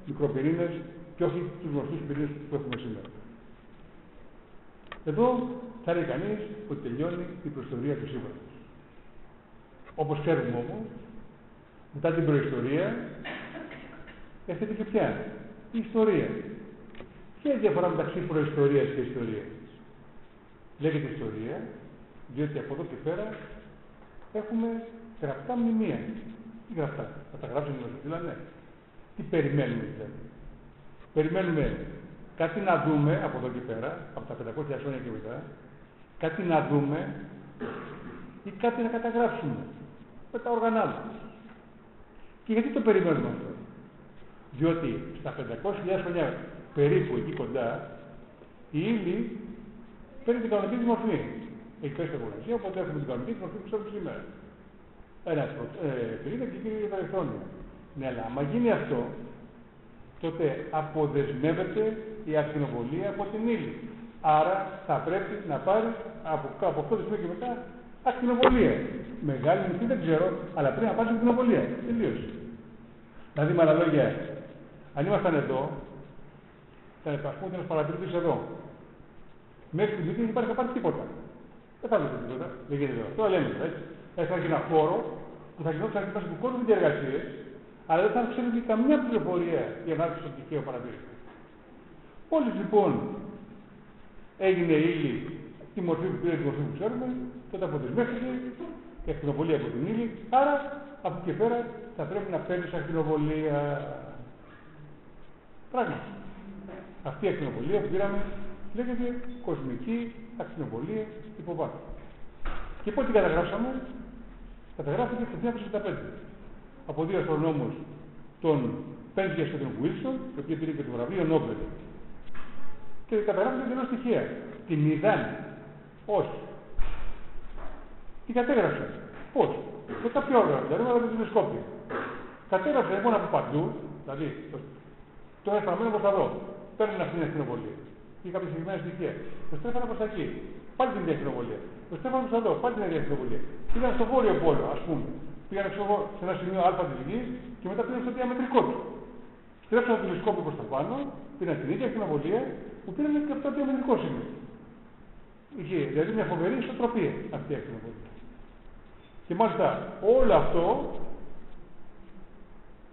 S1: μικροπυρήνες και όχι τους γνωστούς πυρήνες που έχουμε σήμερα. Εδώ θα λέει κανείς ότι τελειώνει η προϊστορία του σύμπαντος. Όπως ξέρουμε όμως, μετά την προϊστορία έρχεται και πια η ιστορία. Ποια είναι η διαφορά μεταξύ προϊστορίας και ιστορίας? Λέγεται ιστορία, διότι από εδώ και πέρα έχουμε γραπτά μνημεία. Τι γραπτά, θα τα γράψουν οι δηλαδή. Τι περιμένουμε δηλαδή. Περιμένουμε κάτι να δούμε από εδώ και πέρα, από τα 500 χρόνια και μετά, κάτι να δούμε ή κάτι να καταγράψουμε με τα όργανα μας. Και γιατί το περιμένουμε αυτό? Διότι στα 500.000 χρόνια περίπου εκεί κοντά, η ύλη παίρνει την κανονική της μορφή. Έχει πέσει τεχνολογία, οπότε έχουμε την κανονική της μορφή που ξέρουμε σήμερα. Ένα πυρήνα και κύριε τα ηλεκτρόνια. Ναι, αλλά άμα γίνει αυτό, τότε αποδεσμεύεται η ακτινοβολία από την ύλη. Άρα θα πρέπει να πάρει από αυτό το σημείο και μετά ακτινοβολία. Μεγάλη μικρή δεν ξέρω, αλλά πρέπει να πάρει ακτινοβολία. Τελείωσε. Δηλαδή, με άλλα λόγια, αν ήμασταν εδώ, θα πούμε ένα παρατηρητή εδώ. Μέχρι την στιγμή δεν υπάρχει να πάρει τίποτα. Δεν θα βρει τίποτα. Δεν γίνεται εδώ. Αυτό λέμε έτσι. Έχει ένα χώρο που θα γινόταν αρκετά του κόσμου με διεργασίε, αλλά δεν θα ξέρει καμιά πληροφορία για να έρθει στο τυχαίο παρατηρητή. Μόλι λοιπόν έγινε η ύλη, τη μορφή που πήρε, τη μορφή που ξέρουμε, τότε αποδεσμεύτηκε η ακτινοβολία από την ύλη. Άρα από εκεί και πέρα θα πρέπει να παίρνει ακτινοβολία. Πράγματι. Αυτή η ακτινοβολία που πήραμε λέγεται κοσμική ακτινοβολία υποβάθμου. Και πότε την καταγράψαμε? Καταγράφηκε το 1965 από δύο αστρονόμους, τον Πέντζιας και τον Βίλσον, ο οποίος πήρε και το βραβείο Νόμπελ. Και καταγράφηκε τελώς στοιχεία. Την είδαν? Όχι. Την κατέγραψαν. Πώς? Με κάποιο όργανο, δηλαδή με το τηλεσκόπιο. Κατέγραψαν λοιπόν από παντού, δηλαδή το έφραμένο προς τα δω. Παίρνουν αυτή την ακτινοβολία. Και κάποια συγκεκριμένα στοιχεία. Το στρέφανε προς τα εκεί. Πάλι την ίδια ακτινοβολία. Το στρέφανε προς τα δω. Πάλι την ίδια ακτινοβολία. Πήγαν στο βόρειο πόλο, ας πούμε. Πήγαν σε ένα σημείο Α της γης και μετά πήγαν στο διαμετρικό του. Στρέψαν το τηλεσκόπιο προς τα πάνω, πήραν την ίδια ακτινοβολία που πήραν και από το διαμετρικό σημείο. Είχε δηλαδή μια φοβερή ισοτροπία αυτή η ακτινοβολία. Και μάλιστα όλο αυτό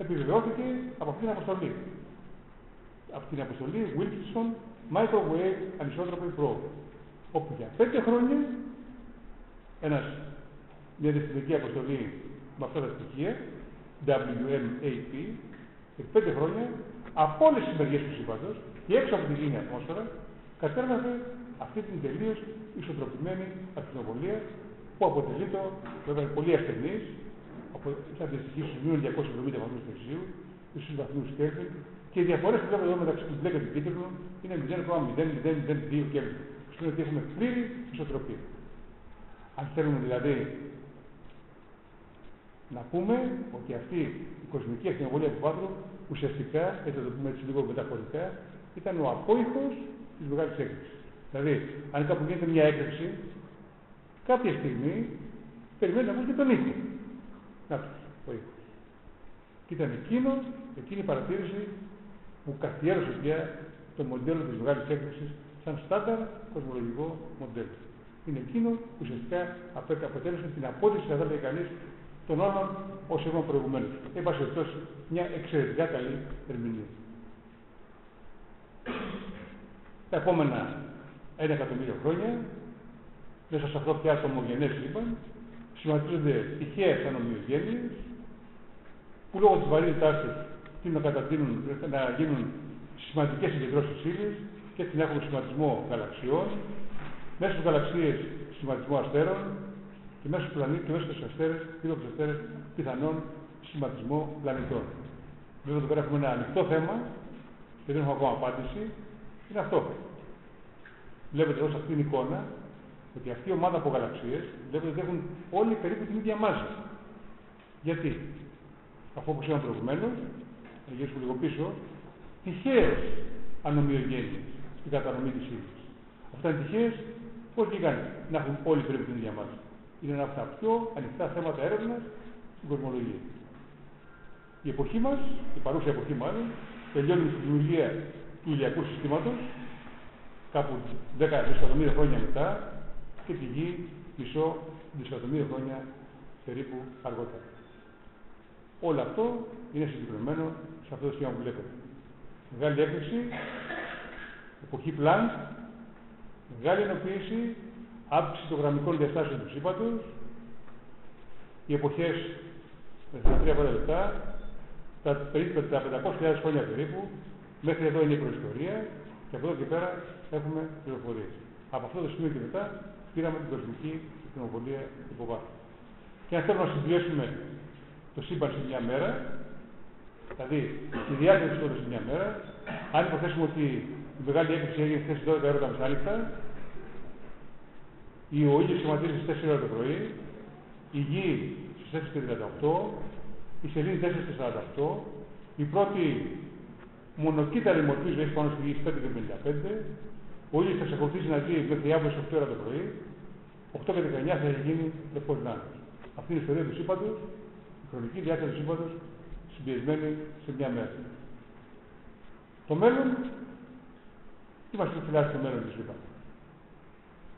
S1: επιβεβαιώθηκε από αυτή την αποστολή. Από την αποστολή Wilkinson Microwave Anisotropy Probe. Όπου για 5 χρόνια μια διευθυντική αποστολή με αυτά τα στοιχεία, WMAP, και 5 χρόνια από όλες τις μεριές του σύμπαντος και έξω από τη λίμνη ατμόσφαιρα κατέργασε αυτή την τελείως ισοτροπημένη ακτινοβολία που αποτελεί το βέβαια πολύ ασθενής, θα αντιστοιχεί στους μείον 270 βαθμούς Κελσίου, στους βαθμούς Κέλβιν, και οι διαφορές που βλέπετε εδώ μεταξύ του μπλε και του κίτρινου είναι 0,0002 Κέλβιν. Σημαίνει ότι έχουμε πλήρη ισοτροπία. Αν θέλουμε δηλαδή να πούμε ότι αυτή η κοσμική ακτινοβολία του βάθρου ουσιαστικά, έτσι θα το πούμε έτσι λίγο μεταφορικά, ήταν ο απόϊχος της μεγάλης έκρηξης. Δηλαδή, αν κάπου γίνεται μια έκρηξη, κάποια στιγμή περιμένει να ακούσει και τον ήχο. Να το ήχο. Και ήταν εκείνη η παρατήρηση που καθιέρωσε πια το μοντέλο της μεγάλης έκρηξης σαν στάνταρ κοσμολογικό μοντέλο. Είναι εκείνο που ουσιαστικά αποτέλεσε την απόδειξη, θα έλεγε κανείς, των όλων όσοι είπαμε προηγουμένως. Εν πάση περιπτώσει, μια εξαιρετικά καλή ερμηνεία. Τα επόμενα 1.000.000 χρόνια, μέσα σε αυτό πια το ομογενές σύμπαν, σχηματίζονται τυχαίες ανομοιογένειες, που λόγω της βαρύτητάς τους να γίνουν σημαντικές συγκεντρώσεις ύλης και έτσι να έχουμε σχηματισμό γαλαξιών, μέσα στους γαλαξίες σχηματισμό αστέρων και μέσα στους πλανήτες και μέσα στους αστέρες, γύρω από τους αστέρες, πιθανόν σχηματισμό πλανητών. Βέβαια εδώ πέρα έχουμε ένα ανοιχτό θέμα και δεν έχουμε ακόμα απάντηση. Είναι αυτό. Βλέπετε εδώ σε αυτήν την εικόνα ότι αυτή η ομάδα από γαλαξίες βλέπετε ότι έχουν όλοι περίπου την ίδια μάζα. Γιατί? Αυτό που ξέραμε προηγουμένως, να γυρίσουμε λίγο πίσω, τυχαίες ανομοιογένειες στην κατανομή της ύλης. Αυτά είναι τυχαίες, πώς βγήκαν να έχουν όλοι περίπου την ίδια μάζα. Είναι ένα από τα πιο ανοιχτά θέματα έρευνας στην κοσμολογία. Η εποχή μας, η παρούσα εποχή μάλλον, τελειώνει με τη δημιουργία του ηλιακού συστήματος, κάπου 10 δισεκατομμύρια χρόνια μετά, και τη Γη μισό δισεκατομμύρια χρόνια περίπου αργότερα. Όλο αυτό είναι συγκεκριμένο σε αυτό το σχήμα που βλέπετε. Μεγάλη έκρηξη, εποχή Planck, μεγάλη ενοποίηση, αύξηση των γραμμικών διαστάσεων του σύμπαντος, οι εποχές με τα 3-4 λεπτά, τα 500.000 χρόνια περίπου, μέχρι εδώ είναι η προϊστορία και από εδώ και πέρα έχουμε πληροφορίες. Από αυτό το σημείο και μετά πήραμε την κοσμική ακτινοβολία υποβάθμιση. Και αν θέλουμε να συμπληρώσουμε το σύμπαν σε μια μέρα, δηλαδή τη διάρκεια του σε μια μέρα, αν υποθέσουμε ότι η μεγάλη έκρηξη έγινε στις 12 ώρα τα μεσάνυχτα, ο ήλιος σχηματίζει στις 4 ώρα το πρωί, η γη στις 4:38, η σελήνη 4:48, η πρώτη μονοκύτταρη μορφή ζωής πάνω στη γη στις 5:55, ο ήλιος θα εξακολουθήσει να ζει μέχρι αύριο στις 8 ώρα το πρωί, 8:19 θα έχει γίνει λευκός νάνος. Αυτή είναι η ιστορία του σύμπαντος, η χρονική διάρκεια του σύμπαντος, συμπιεσμένη σε μια μέρα. Το μέλλον, τι μας επιφυλάσσει το μέλλον του σύμπαντος?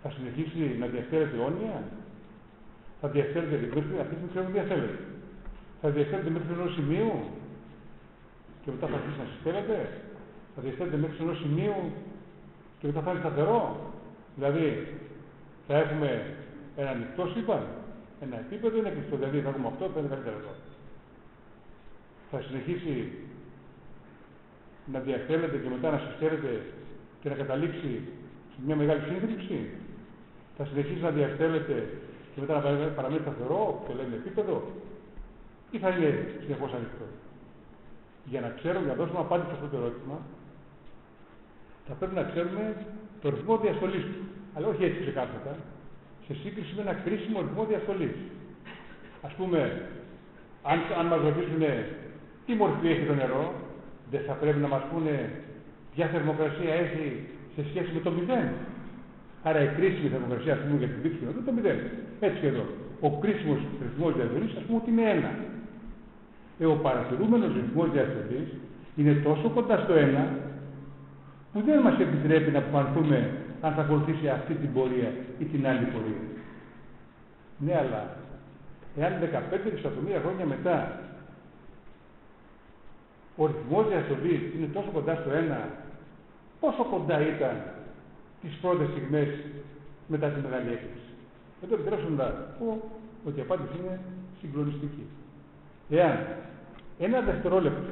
S1: Θα συνεχίσει να διαστέλλεται αιώνια, θα διαστέλλεται μέχρι αυτή τη στιγμή διαστέλλεται. Θα διαστέλλεται μέχρι ενός σημείου και μετά θα αρχίσει να συστέλλεται. Θα διαστέλλεται μέχρι ενός σημείου και μετά θα είναι σταθερό. Δηλαδή, θα έχουμε ένα ανοιχτό σύμπαν, ένα επίπεδο είναι κλειστό. Δηλαδή, θα έχουμε αυτό, θα είναι καλύτερο εδώ. Θα συνεχίσει να διαστέλλεται και μετά να συστέλλεται και να καταλήξει σε μια μεγάλη σύγκριση. Θα συνεχίσει να διαστέλλεται και μετά να παραμείνει σταθερό, το λέμε επίπεδο, ή θα είναι συνεχώς ανοιχτό? Για να ξέρουμε, για να δώσουμε απάντηση σε αυτό το ερώτημα, θα πρέπει να ξέρουμε το ρυθμό διαστολής του. Αλλά όχι έτσι ξεκάθαρα, σε σύγκριση με ένα κρίσιμο ρυθμό διαστολής. Ας πούμε, αν μας ρωτήσουν τι μορφή έχει το νερό, δεν θα πρέπει να μας πούνε ποια θερμοκρασία έχει σε σχέση με το 0. Άρα η κρίσιμη θερμοκρασία, ας πούμε, για την δείξη του νερού, το 0. Έτσι και εδώ. Ο κρίσιμος ρυθμός διαστολής, ας πούμε, ότι είναι 1. Ο παρατηρούμενος ρυθμός διαστολής είναι τόσο κοντά στο 1 που δεν μας επιτρέπει να αποφανθούμε αν θα ακολουθήσει αυτή την πορεία ή την άλλη πορεία. Ναι, αλλά εάν 15 δισεκατομμύρια χρόνια μετά ο ρυθμός διαστολής είναι τόσο κοντά στο 1, πόσο κοντά ήταν τις πρώτες στιγμές μετά τη μεγάλη έκρηξη? Εδώ επιτρέψω να πω ότι η απάντηση είναι συγκλονιστική. Εάν ένα δευτερόλεπτο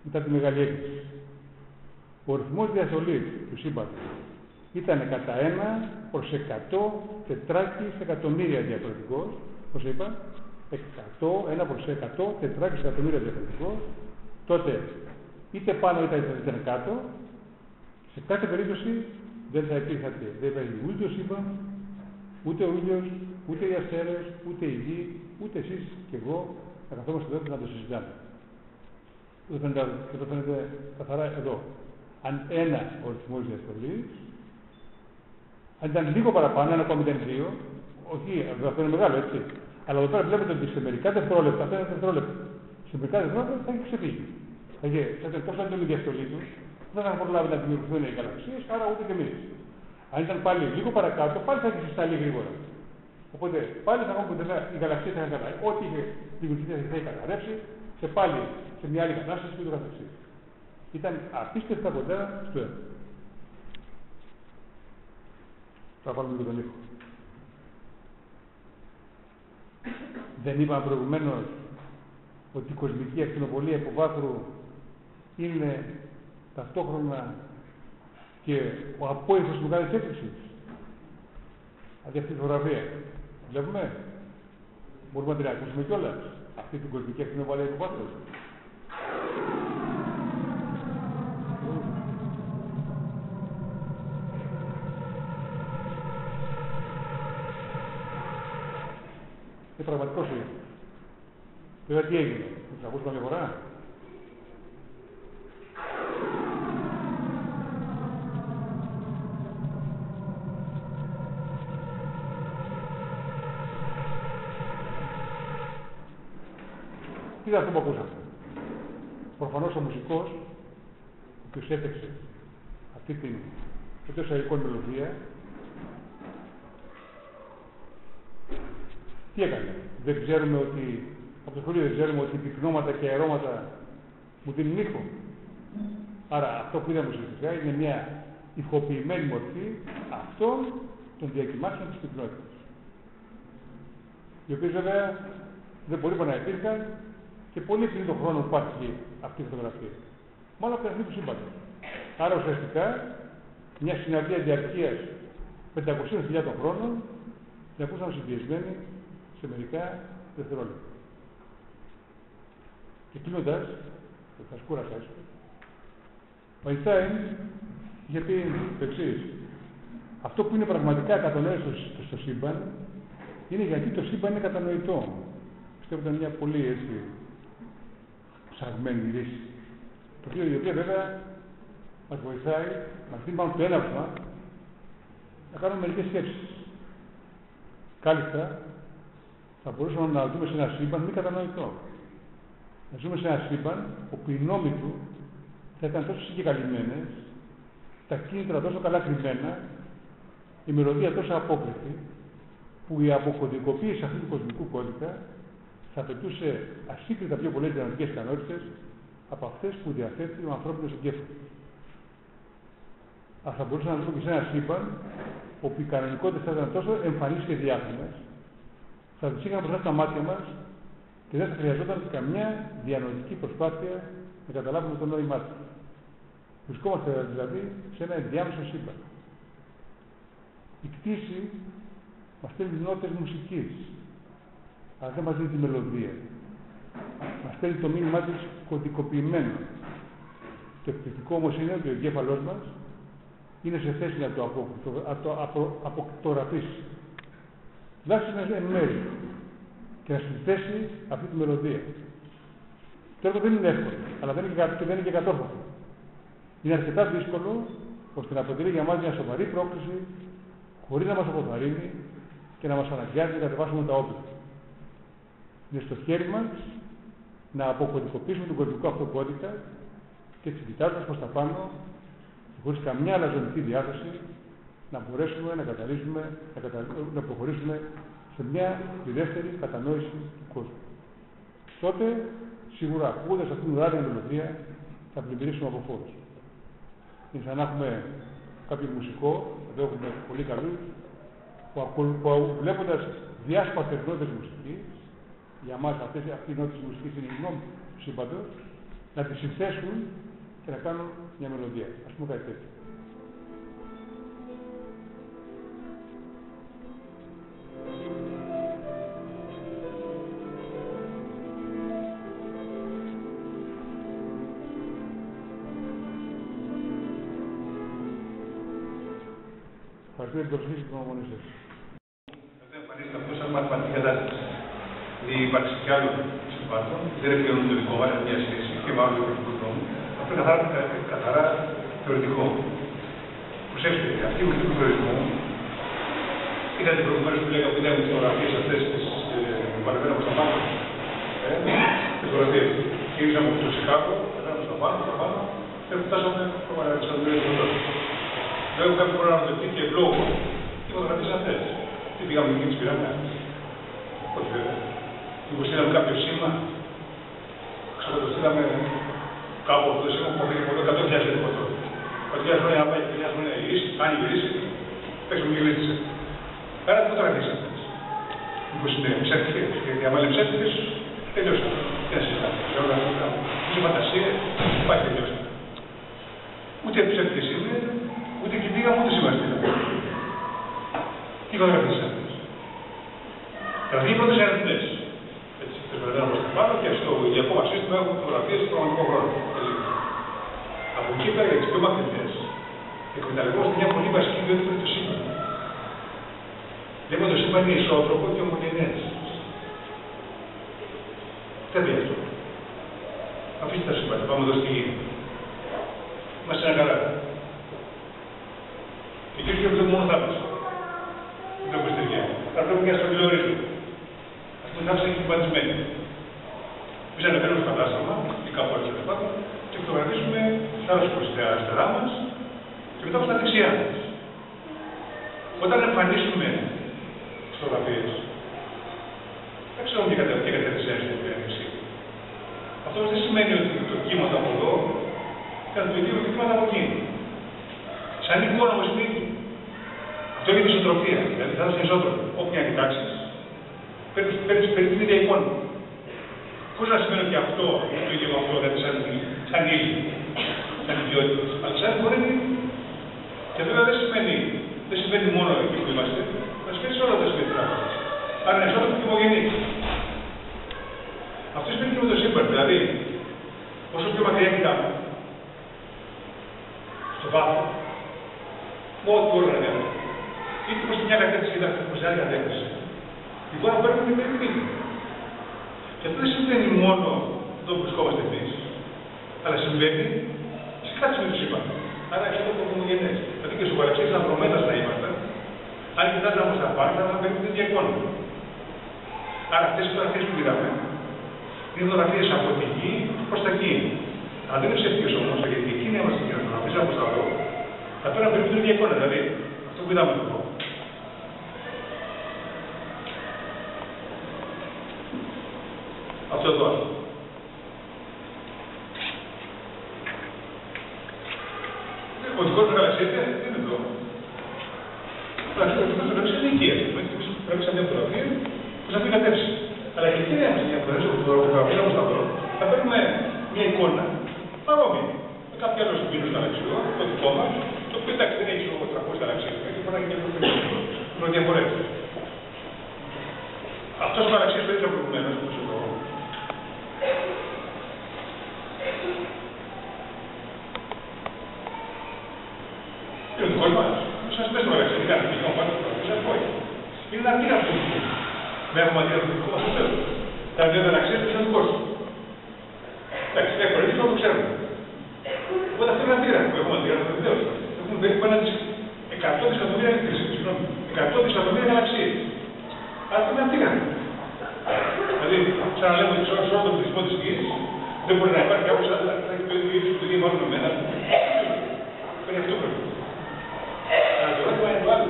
S1: μετά τη μεγάλη έκρηξη ο ρυθμός διαστολής του σύμπαντος ήταν κατά 1/100 τετράκις εκατομμύρια διαφορετικός, όπως είπα, 1/100 τετράκις εκατομμύρια διαφορετικός, τότε είτε πάνω είτε ήταν κάτω, σε κάθε περίπτωση δεν θα υπήρχε ούτε το σύμπαν, ούτε ο ήλιος, ούτε οι αστέρες, ούτε η γη, ούτε εσείς και εγώ θα καθόμαστε εδώ και να το συζητάμε. Εδώ φαίνεται καθαρά εδώ. Αν ένα ο ρυθμός διαστολής, αν ήταν λίγο παραπάνω, 1,02, όχι, αυτό είναι μεγάλο, έτσι. Αλλά εδώ πέρα βλέπετε ότι σε μερικά δευτερόλεπτα, αυτό είναι δευτερόλεπτα, σε μερικά δευτερόλεπτα θα έχει ξεφύγει. Θα ήταν τόσο έντονη η διαστολή του, δεν θα προλάβει να δημιουργηθούν οι γαλαξίες, άρα ούτε και εμείς. Αν ήταν πάλι λίγο παρακάτω, πάλι θα έχει συσταλεί γρήγορα. Οπότε πάλι θα πούμε ότι η γαλαξία θα έχει ό,τι είχε δημιουργηθεί θα έχει καταρρεύσει, και πάλι σε μια άλλη κατάσταση και ούτω καθεξής. Ήταν απίστευτα κοντά στο έργο. Θα βάλουμε και τον ήχο. Δεν είπαμε προηγουμένως ότι η κοσμική ακτινοβολία υποβάθρου είναι ταυτόχρονα και ο απόϊχος της μεγάλης έκρηξης? Δηλαδή αυτή τη φωτογραφία. Βλέπουμε. Μπορούμε να την ακούσουμε κιόλας. Αυτή την κοσμική ακτινοβολία υποβάθρου. Είναι πραγματικός ο ήχος. Βέβαια τι έγινε? Θα ακούσουμε μια φορά. Τι ήταν αυτό που ακούσαμε? Προφανώς ο μουσικός, ο οποίος έπαιξε αυτή την τόσο εικόνη μελωδία, τι έκανε? Δεν ξέρουμε ότι, από το σχολείο δεν ξέρουμε ότι πυκνώματα και αερώματα μου δίνουν ήχο. Άρα αυτό που είδαμε ουσιαστικά είναι μια ηχοποιημένη μορφή αυτών των διακυμάνσεων της πυκνότητας. οι οποίες βέβαια δεν μπορεί να υπήρχαν και πολύ πριν τον χρόνο που υπάρχει αυτή η φωτογραφία. Μάλλον από την αρχή του σύμπαντος. Άρα ουσιαστικά μια συναυλία διαρκείας 500.000 χρόνων την ακούσαμε συμπιεσμένη σε μερικά δευτερόλεπτα. Και κλείνοντας, θα σκούρασα ίσως, ο Αϊνστάιν είχε πει το εξής: αυτό που είναι πραγματικά κατανοητό στο σύμπαν είναι γιατί το σύμπαν είναι κατανοητό. Πιστεύω ότι ήταν μια πολύ έτσι ψαγμένη λύση. Η οποία βέβαια μας βοηθάει, μας δίνει πάνω το έναυσμα να κάνουμε μερικές σκέψεις. Κάλλιστα θα μπορούσαμε να δούμε σε ένα σύμπαν μη κατανοητό. Να ζούμε σε ένα σύμπαν όπου οι νόμοι του θα ήταν τόσο συγκεκαλυμμένες, τα κίνητρα τόσο καλά κρυμμένα, η μυρωδία τόσο απόκριτη, που η αποκωδικοποίηση αυτού του κοσμικού κώδικα θα απαιτούσε ασύγκριτα πιο πολλές δυναμικές ικανότητες από αυτές που διαθέτει ο ανθρώπινος εγκέφαλος. Αλλά θα μπορούσαμε να δούμε και σε ένα σύμπαν όπου οι κανονικότητες θα ήταν τόσο εμφανείς και διάφανες, θα τις είχαμε μπροστά στα μάτια μας και δεν θα χρειαζόταν καμιά διανοητική προσπάθεια να καταλάβουμε το νόημά του. Βρισκόμαστε δηλαδή σε ένα ενδιάμεσο σύμπαν. Η κτήση μας στέλνει νότες μουσικής, αλλά δεν μας δίνει τη μελωδία. Μας στέλνει το μήνυμά της κωδικοποιημένο. Το εκπληκτικό όμως είναι ότι ο εγκέφαλός μας είναι σε θέση να το αποκτοραφήσει. Τουλάχιστον εν μέρει και να συνθέσει αυτή τη μελωδία. Το έργο δεν είναι εύκολο, αλλά δεν είναι και κατόρθωτο. Είναι αρκετά δύσκολο ώστε να αποτελεί για μας μια σοβαρή πρόκληση, χωρίς να μας αποθαρρύνει και να μας αναγκάζει να κατεβάσουμε τα όπλα. Είναι στο χέρι μας να αποκωδικοποιήσουμε τον κωδικό αυτό κώδικα και έτσι κοιτάζοντας προς τα πάνω και χωρίς καμιά αλαζονική διάθεση να μπορέσουμε να καταλήξουμε, να προχωρήσουμε σε μια πληρέστερη κατανόηση του κόσμου. Τότε, σίγουρα ακούγοντας αυτήν την ουράνια μελωδία, θα πλημμυρίσουμε από φόβος. Είναι σαν να έχουμε κάποιο μουσικό, εδώ έχουμε πολύ καλούς, που βλέποντας διάσπατες νότες μουσικής, για μας αυτές οι νότες μουσικής είναι η γνώμη του σύμπαντος, να τις συνθέσουν και να κάνουν μια μελωδία. Ας πούμε κάτι τέτοιο. Ευχαριστώ για την προσοχή και την ομονή σας.
S2: Δεν εμφανίζεται αυτό σαν μαθηματική κατάσταση. Δεν υπάρχει κι άλλο συμπάτων, δεν είναι πλέον το δικό μας, μια σχέση και μάλλον το δικό νόμο. Αυτό είναι καθαρά θεωρητικό. Προσέξτε, αυτή η μορφή του προορισμού είδατε προηγουμένως που λέγαμε ότι είδαμε τις φωτογραφίες αυτές που παρεμβαίνουν από τα πάνω. Τις φωτογραφίες. Γυρίσαμε από το Σικάγο, περνάμε στα πάνω, και φτάσαμε στο Μαργαρισταντήριο του Λότου. Έχω κάποια φορά να το πει και λόγω τι φωτογραφίες αυτές. Τι πήγαμε εκεί τις πήραμε. Όχι βέβαια. Μήπως στείλαμε κάποιο σήμα. Ξέρω το στείλαμε κάπου από το σήμα που πήγε από εδώ 100.000 φωτό. 100.000 χρόνια να πάει, 1.000 χρόνια να γυρίσει, αν γυρίσει, παίξουμε και γυρίσει. Άρα τι φωτογραφίες αυτές. Μήπως είναι ψεύτικες. Γιατί άμα είναι ψεύτικες, τελειώσαμε. Τι να συζητάμε. Είσαι φαντασίες, πάει τελειώσαμε. Ούτε ψεύτικες είναι. Ούτε εκεί πήγαμε, ούτε σήμερα στείλαμε. Τι φωτογραφίες αυτές. Δηλαδή οι πρώτες ερευνές. Έτσι, περνάμε προς τα πάνω και στο ηλιακό μας σύστημα έχουμε φωτογραφίες στο πραγματικό χρόνο. Από εκεί πέρα για τις πιο μακρινές, εκμεταλλευόμαστε μια πολύ βασική ιδιότητα του σύμπαν. Λέμε το σύμπαν είναι ισότροπο και ομογενές. Τι θα πει αυτό. Αφήστε τα σύμπαν, πάμε εδώ στη γη. Είμαστε ένα καράβι. Εκεί και βλέπουμε μόνο θάλασσα. Δεν βλέπουμε στεριά. Θα βλέπουμε και αστροφιλό ορίζοντα. Ας πούμε, η θάλασσα είναι κυμπαντισμένη. Εμείς ανεβαίνουμε στο κατάστημα, ή κάπου έτσι τέλος πάντων, και φωτογραφίζουμε τη θάλασσα προς τα αριστερά μας και μετά προς τα δεξιά μας. Όταν εμφανίσουμε φωτογραφίες, δεν ξέρουμε τι κατεύθυνση έχει στην πέραξη. Αυτό δεν σημαίνει ότι το κύμα από εδώ ήταν το ίδιο με το κύμα από εκεί. Σαν εικόνα όμως είναι ίδιο. Αυτό είναι η ισοτροπία. Δηλαδή θα είσαι ισότροπο. Όπου και αν κοιτάξεις, παίρνει την ίδια εικόνα. Πώς να σημαίνει ότι αυτό είναι το ίδιο με αυτό, δηλαδή σαν ύλη, σαν ιδιότητες. Αλλά σαν μπορεί να είναι. Και βέβαια δεν συμβαίνει μόνο εκεί που είμαστε, αλλά συμβαίνει σε όλα τα σπίτια πράγματα. Άρα είναι αυτό και ομογενή. Αυτό σημαίνει και με το σύμπαν. Δηλαδή, όσο πιο μακριά κοιτάμε, στο βάθο, με ό,τι μπορεί να είναι, είτε προς τη μια κατεύθυνση είτε προς την άλλη κατεύθυνση, η εικόνα που παίρνουμε είναι την ίδια. Και αυτό δεν συμβαίνει μόνο εδώ που βρισκόμαστε εμείς, αλλά συμβαίνει σε κάτι με το σύμπαν. Άρα είναι αυτό το ομογενές. Δηλαδή και στο παραξής ανδρομέτας να είμαστε, αν κοιτάζαμε όμως τα πάντα, θα παίρνουμε την ίδια εικόνα. Άρα αυτές οι φωτογραφίες που είδαμε είναι φωτογραφίες από τη γη προς τα εκεί. Αν δεν είναι ψεύτικες όμως, γιατί εκείνη είμαστε και να φωτογραφίζαμε προς τα εδώ, θα πρέπει να παίρνουμε την ίδια εικόνα. Δηλαδή αυτό που είδαμε εδώ. Αυτό εδώ. Ο δικός μου γαλαξία είναι εδώ. Ο δικός μου γαλαξία είναι οικία. Πρέπει σε μια φωτογραφία που θα πει κατεύθυνση. Αλλά και εκεί δεν είμαστε μια φωτογραφία που φωτογραφίζαμε στα δω. Θα παίρνουμε μια εικόνα παρόμοια. Με κάποιο άλλο σπίτι γαλαξιό, το δικό μας, το οποίο εντάξει δεν έχει over 300 γαλαξίες. Και μπορεί να γίνει προδιαφορές. Αυτός ο γαλαξίας το ίδιο προηγουμένως, όπως εδώ. Είναι ο δικός μας. Σας πες το γαλαξία, δεν κάνει πηγαίνω πάνω στο γαλαξία, είναι ένα αντίγραφο. Με έχουμε αντίγραφο του δικού μας το τέλος. Τα δύο γαλαξίες του είναι δικός του. Εντάξει, εύκολα, εμείς το ξέρουμε. Οπότε αυτό είναι ένα αντίγραφο. Έχουμε αντίγραφο του βεβαίως. Έχουμε περίπου ένα 100 δισεκατομμύρια συγγνώμη, 100 δισεκατομμύρια γαλαξίες. Άρα αυτό είναι αντίγραφο. Δηλαδή, σαν να λέμε ότι σε όλο τον πληθυσμό της γης δεν μπορεί να υπάρχει κάποιος άλλος να έχει το ίδιο που μάλλον με εμένα. Είναι αυτό πρέπει. Αλλά το ερώτημα είναι το άλλο.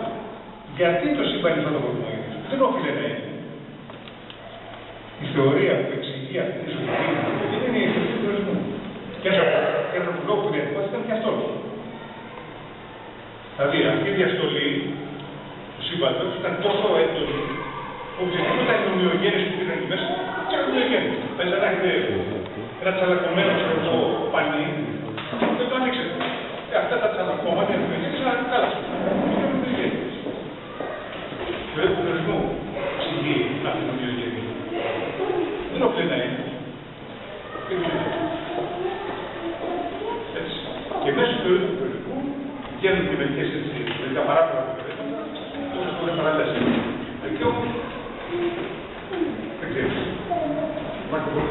S2: Γιατί το σύμπαν είναι αυτό το πρόβλημα? Δεν όφιλε να είναι. Η θεωρία που εξηγεί αυτή τη ζωή δεν είναι η θεωρία του ορισμού. Και ένα από τον λόγο που διατυπώθηκε ήταν και αυτό. Δηλαδή, αυτή η διαστολή του σύμπαντος ήταν τόσο έντονη, που οποιαδήποτε ήταν η ομοιογέννηση που πήγαν εκεί μέσα, ήταν ομοιογέννηση. Θα ήθελα να έχετε ένα τσαλακωμένο πανί, δεν το ανοίξετε. Αυτά τα τσαλακώματα είναι ομοιογένειες, αλλά κάλασε. Είναι ομοιογένειες. Βέβαια, του ορισμού εξηγεί αυτή την ομοιογένεια. Δεν όφιλε να είναι. Έτσι. Και μέσα στο ίδιο του ορισμού βγαίνουν και μερικές έτσι, μερικά παράπονα που περίπτωτα, όπως το παράλληλα και όμως, δεν ξέρεις. Μάκρυ πολύ